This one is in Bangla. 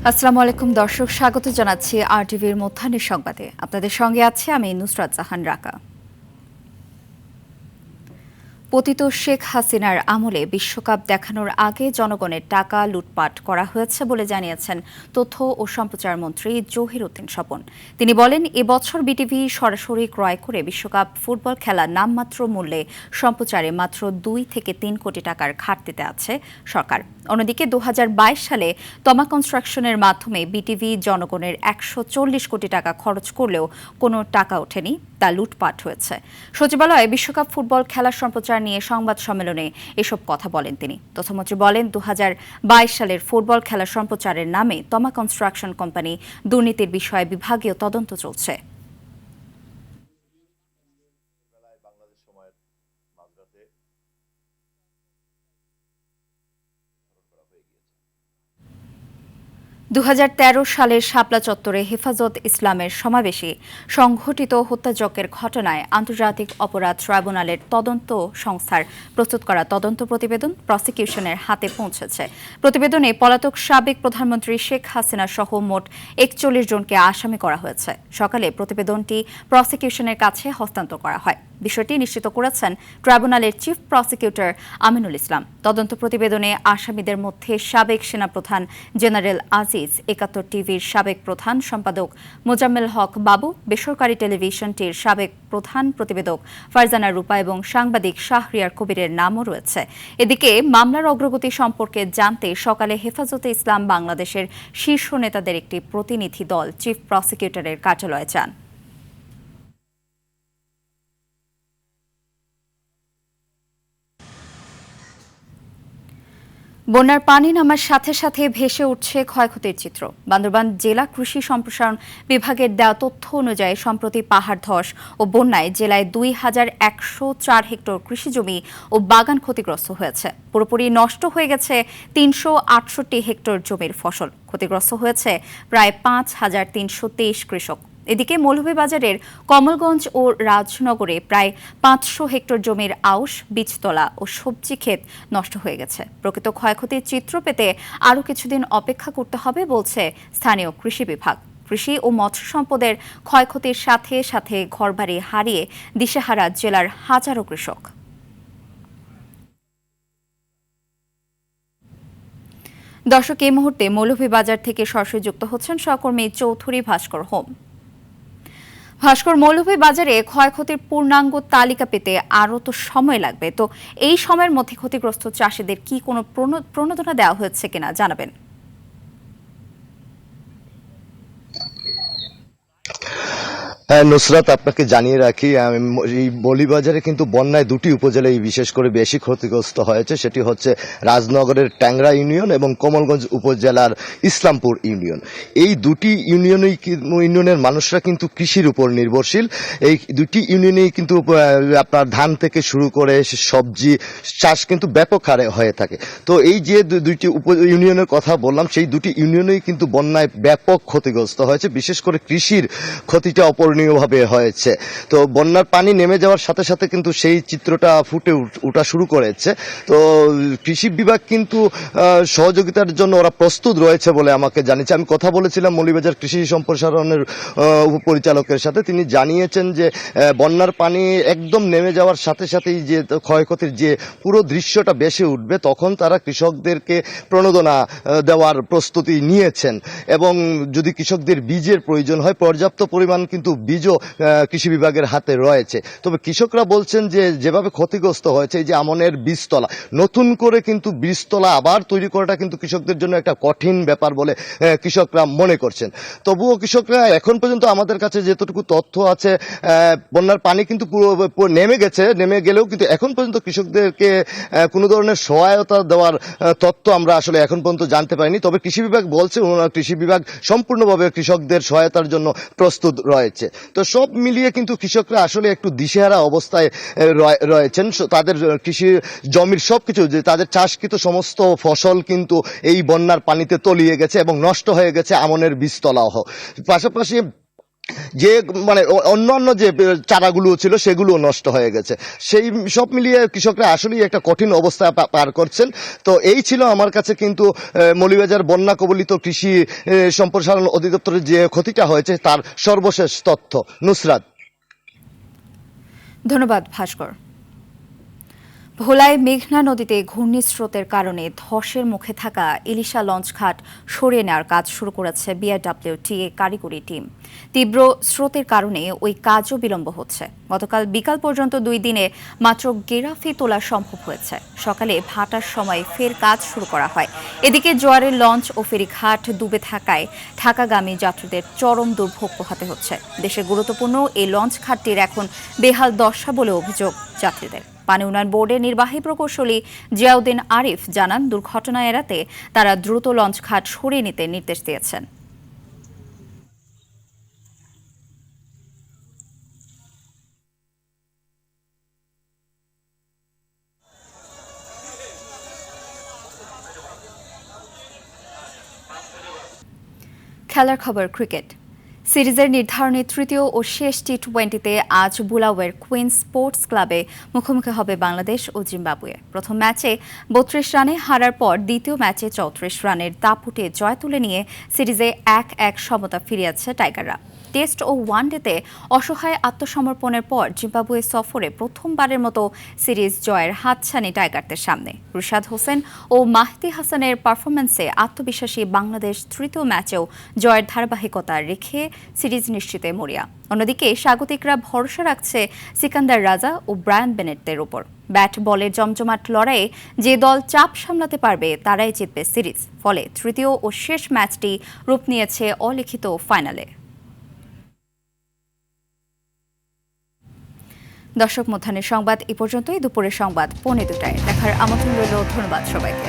আসসালামু আলাইকুম দর্শক, স্বাগত জানাচ্ছি আরটিভির মধ্যাহ্নের সংবাদে। আপনাদের সঙ্গে আছে আমি নুসরাত জাহান রাকা। পতিত শেখ হাসিনার আমলে বিশ্বকাপ দেখানোর আগে জনগণের টাকা লুটপাট করা হয়েছে বলে জানিয়েছেন তথ্য ও সম্প্রচার মন্ত্রী জহির উদ্দিন স্বপন। তিনি বলেন, এবছর বিটিভি সরাসরি ক্রয় করে বিশ্বকাপ ফুটবল খেলা নামমাত্র মূল্যে সম্প্রচারে মাত্র 2 থেকে 3 কোটি টাকার ঘাটতিতে আছে সরকার। অন্যদিকে 2022 সালে তমা কনস্ট্রাকশনের মাধ্যমে বিটিভি জনগণের 140 কোটি টাকা খরচ করলেও কোনো টাকা ওঠেনি, তা লুটপাট হয়েছে। সচিবালয়ে বিশ্বকাপ ফুটবল খেলার সম্প্রচার নিয়ে সংবাদ সম্মেলনে এসব কথা বলেন তিনি। তথ্যমন্ত্রী বলেন, 2022 সালের ফুটবল খেলার সম্প্রচারের নামে তমা কনস্ট্রাকশন কোম্পানি দুর্নীতির বিষয়ে বিভাগীয় তদন্ত চলছে। 2013 সালের শাপলা চত্বরে হেফাজত ইসলামের সমাবেশে সংঘটিত হত্যাযজ্ঞের ঘটনায় আন্তর্জাতিক অপরাধ ট্রাইব্যুনালের তদন্ত সংস্থার প্রস্তুত করা তদন্ত প্রতিবেদন প্রসিকিউশনের হাতে পৌঁছেছে। প্রতিবেদনে পলাতক সাবেক প্রধানমন্ত্রী শেখ হাসিনা সহ মোট 41 জনকে আসামি করা হয়েছে। সকালে প্রতিবেদনটি প্রসিকিউশনের কাছে হস্তান্তর করা হয়। বিষয়টি নিশ্চিত করেছেন ট্রাইব্যুনালের চিফ প্রসিকিউটর আমিনুল ইসলাম। তদন্ত প্রতিবেদনে আসামিদের মধ্যে সাবেক সেনাপ্রধান জেনারেল আজিজ, 71 টিভির সাবেক প্রধান সম্পাদক মোজাম্মেল হক বাবু, বেসরকারি টেলিভিশনটির সাবেক প্রধান প্রতিবেদক ফারজানা রূপা এবং সাংবাদিক শাহরিয়ার কবিরের নামও রয়েছে। এদিকে মামলার অগ্রগতি সম্পর্কে জানতে সকালে হেফাজতে ইসলাম বাংলাদেশের শীর্ষ নেতাদের একটি প্রতিনিধি দল চিফ প্রসিকিউটরের কার্যালয়ে যান। বন্যার পানি নামার সাথে সাথে ভেসে উঠছে ক্ষয়ক্ষতির চিত্র। বান্দরবান জেলা কৃষি সম্প্রসারণ বিভাগের দেওয়া তথ্য অনুযায়ী সম্প্রতি পাহাড় ধস ও বন্যায় জেলায় 2104 হেক্টর কৃষিজমি ও বাগান ক্ষতিগ্রস্ত হয়েছে। পুরোপুরি নষ্ট হয়ে গেছে 368 হেক্টর জমির ফসল। ক্ষতিগ্রস্ত হয়েছে প্রায় 5323 কৃষক। এদিকে মৌলভীবাজারের কমলগঞ্জ ও রাজনগরে প্রায় 500 হেক্টর জমির আউশ, বীজতলা ও সবজি ক্ষেত নষ্ট হয়ে গেছে। প্রকৃত ক্ষয়ক্ষতির চিত্র পেতে আরও কিছুদিন অপেক্ষা করতে হবে বলছে স্থানীয় কৃষি বিভাগ। কৃষি ও মৎস্য সম্পদের ক্ষয়ক্ষতির সাথে সাথে ঘরবাড়ি হারিয়ে দিশেহারা জেলার হাজারো কৃষক। দর্শক, এই মুহূর্তে মৌলভীবাজার থেকে সরাসরি যুক্ত হচ্ছেন সহকর্মী চৌধুরী ভাস্কর হোম। ভাস্কর, মৌলভীবাজারে ক্ষয়ক্ষতির পূর্ণাঙ্গ তালিকা পেতে আরও তো সময় লাগবে, তো এই সময়ের মধ্যে ক্ষতিগ্রস্ত চাষিদের কি কোনো প্রণোদনা দেওয়া হয়েছে কিনা জানাবেন। হ্যাঁ নুসরাত, আপনাকে জানিয়ে রাখি এই মৌলভীবাজারে কিন্তু বন্যায় দুটি উপজেলায় বিশেষ করে বেশি ক্ষতিগ্রস্ত হয়েছে। সেটি হচ্ছে রাজনগরের ট্যাংরা ইউনিয়ন এবং কমলগঞ্জ উপজেলার ইসলামপুর ইউনিয়ন। এই দুটি ইউনিয়নের মানুষরা কিন্তু কৃষির উপর নির্ভরশীল। এই দুটি ইউনিয়নেই কিন্তু আপনার ধান থেকে শুরু করে সবজি চাষ কিন্তু ব্যাপক হারে হয়ে থাকে। তো এই যে দুইটি ইউনিয়নের কথা বললাম, সেই দুটি ইউনিয়নেই কিন্তু বন্যায় ব্যাপক ক্ষতিগ্রস্ত হয়েছে। বিশেষ করে কৃষির ক্ষতিটা ভাবে হয়েছে। তো বন্যার পানি নেমে যাওয়ার সাথে সাথে কিন্তু সেই চিত্রটা ফুটে ওঠা শুরু করেছে। তো কৃষি বিভাগ কিন্তু সহযোগিতার জন্য ওরা প্রস্তুত রয়েছে বলে আমাকে জানিয়েছে। আমি কথা বলেছিলাম মৌলভীবাজার কৃষি সম্প্রসারণের উপপরিচালকের সাথে। তিনি জানিয়েছেন যে বন্যার পানি একদম নেমে যাওয়ার সাথে সাথেই যে ক্ষয়ক্ষতির যে পুরো দৃশ্যটা ভেসে উঠবে, তখন তারা কৃষকদেরকে প্রণোদনা দেওয়ার প্রস্তুতি নিয়েছেন এবং যদি কৃষকদের বীজের প্রয়োজন হয় পর্যাপ্ত পরিমাণ কিন্তু বীজও কৃষি বিভাগের হাতে রয়েছে। তবে কৃষকরা বলছেন যে যেভাবে ক্ষতিগ্রস্ত হয়েছে, এই যে আমনের বীজতলা, নতুন করে কিন্তু বীজতলা আবার তৈরি করাটা কিন্তু কৃষকদের জন্য একটা কঠিন ব্যাপার বলে কৃষকরা মনে করছেন। তবুও কৃষকরা এখন পর্যন্ত আমাদের কাছে যেতটুকু তথ্য আছে, বন্যার পানি কিন্তু পুরো নেমে গেছে, নেমে গেলেও কিন্তু এখন পর্যন্ত কৃষকদেরকে কোনো ধরনের সহায়তা দেওয়ার তথ্য আমরা আসলে এখন পর্যন্ত জানতে পারিনি। তবে কৃষি বিভাগ বলছে কৃষি বিভাগ সম্পূর্ণভাবে কৃষকদের সহায়তার জন্য প্রস্তুত রয়েছে। তো সব মিলিয়ে কিন্তু কৃষকরা আসলে একটু দিশেহারা অবস্থায় রয়েছেন। তাদের কৃষি জমির সবকিছু, যে তাদের চাষকৃত সমস্ত ফসল কিন্তু এই বন্যার পানিতে তলিয়ে গেছে এবং নষ্ট হয়ে গেছে আমনের বীজতলাও। পাশাপাশি যে মানে অন্যান্য যে চারাগুলো ছিল সেগুলো নষ্ট হয়ে গেছে। সেই সব মিলিয়ে কৃষকরা আসলেই একটা কঠিন অবস্থা পার করছেন। তো এই ছিল আমার কাছে কিন্তু মৌলভীবাজার বন্যা কবলিত কৃষি সম্প্রসারণ অধিদপ্তরের যে ক্ষতিটা হয়েছে তার সর্বশেষ তথ্য। নুসরাত। ধন্যবাদ ভাস্কর। ভোলায় মেঘনা নদীতে ঘূর্ণিস্রোতের কারণে ধসের মুখে থাকা ইলিশা লঞ্চঘাট সরিয়ে নেওয়ার কাজ শুরু করেছে বিআরডব্লিউটিএ কারিগরি টিম। তীব্র স্রোতের কারণে ওই কাজও বিলম্ব হচ্ছে। গতকাল বিকাল পর্যন্ত 2 দিনে মাত্র গেরাফি তোলা সম্ভব হয়েছে। সকালে ভাটার সময় ফের কাজ শুরু করা হয়। এদিকে জোয়ারের লঞ্চ ও ফেরিঘাট ডুবে থাকায় ঢাকাগামী যাত্রীদের চরম দুর্ভোগ পোহাতে হচ্ছে। দেশের গুরুত্বপূর্ণ এই লঞ্চ ঘাটটির এখন বেহাল দশা বলে অভিযোগ যাত্রীদের। পানি উন্নয়ন বোর্ডের নির্বাহী প্রকৌশলী জিয়াউদ্দিন আরিফ জানান, দুর্ঘটনা এড়াতে তারা দ্রুত লঞ্চঘাট সরিয়ে নিতে নির্দেশ দিয়েছেন। খেলার খবর ক্রিকেট। সিরিজের নির্ধারণী তৃতীয় ও শেষ টি-20তে আজ বুলাওয়ের কুইন্স স্পোর্টস ক্লাবে মুখোমুখি হবে বাংলাদেশ ও জিম্বাবুয়ে। প্রথম ম্যাচে 32 রানে হারার পর দ্বিতীয় ম্যাচে 34 রানের দাপুটে জয় তুলে নিয়ে সিরিজে 1-1 সমতা ফিরিয়েছে টাইগাররা। টেস্ট ও ওয়ানডেতে অসহায় আত্মসমর্পণের পর জিম্বাবুয়ে সফরে প্রথমবারের মতো সিরিজ জয়ের হাতছানি টাইগারদের সামনে। রুশাদ হোসেন ও মাহদি হাসানের পারফরম্যান্সে আত্মবিশ্বাসী বাংলাদেশ তৃতীয় ম্যাচেও জয়ের ধারাবাহিকতা রেখে সিরিজ নিশ্চিতে মরিয়া। অন্যদিকে স্বাগতিকরা ভরসা রাখছে সিকান্দার রাজা ও ব্রায়ান বেনেটদের উপর। ব্যাট বলের জমজমাট লড়াইয়ে যে দল চাপ সামলাতে পারবে তারাই জিতবে সিরিজ। ফলে তৃতীয় ও শেষ ম্যাচটি রূপ নিয়েছে অলিখিত ফাইনালে। দর্শক, মধ্যাহ্নের সংবাদ এ পর্যন্তই। দুপুরের সংবাদ 2:45 দেখার আমন্ত্রণ রইল। ধন্যবাদ সবাইকে।